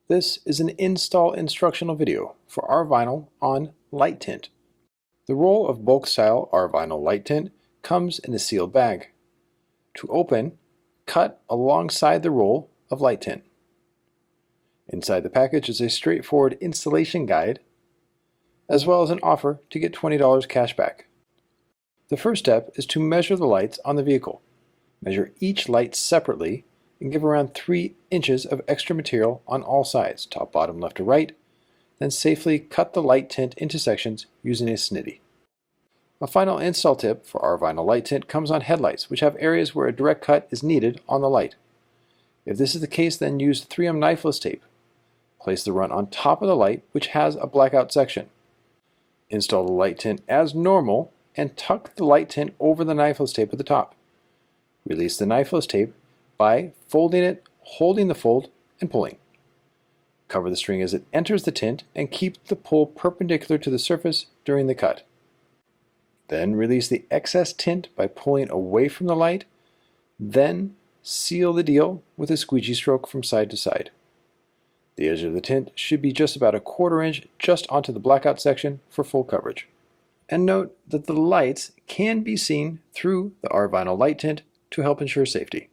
This is an install instructional video for Rvinyl on light tint. The roll of bulk style Rvinyl light tint comes in a sealed bag. To open, cut alongside the roll of light tint. Inside the package is a straightforward installation guide, as well as an offer to get $20 cash back. The first step is to measure the lights on the vehicle. Measure each light separately and give around 3 inches of extra material on all sides, top, bottom, left, or right, then safely cut the light tint into sections using a Snitty. A final install tip for Rvinyl light tint comes on headlights, which have areas where a direct cut is needed on the light. If this is the case, then use 3M knifeless tape. Place the run on top of the light, which has a blackout section. Install the light tint as normal and tuck the light tint over the knifeless tape at the top. Release the knifeless tape by folding it, holding the fold, and pulling. Cover the string as it enters the tint and keep the pull perpendicular to the surface during the cut. Then release the excess tint by pulling away from the light, then seal the deal with a squeegee stroke from side to side. The edge of the tint should be just about a 1/4 inch just onto the blackout section for full coverage. And note that the lights can be seen through the Rvinyl light tint to help ensure safety.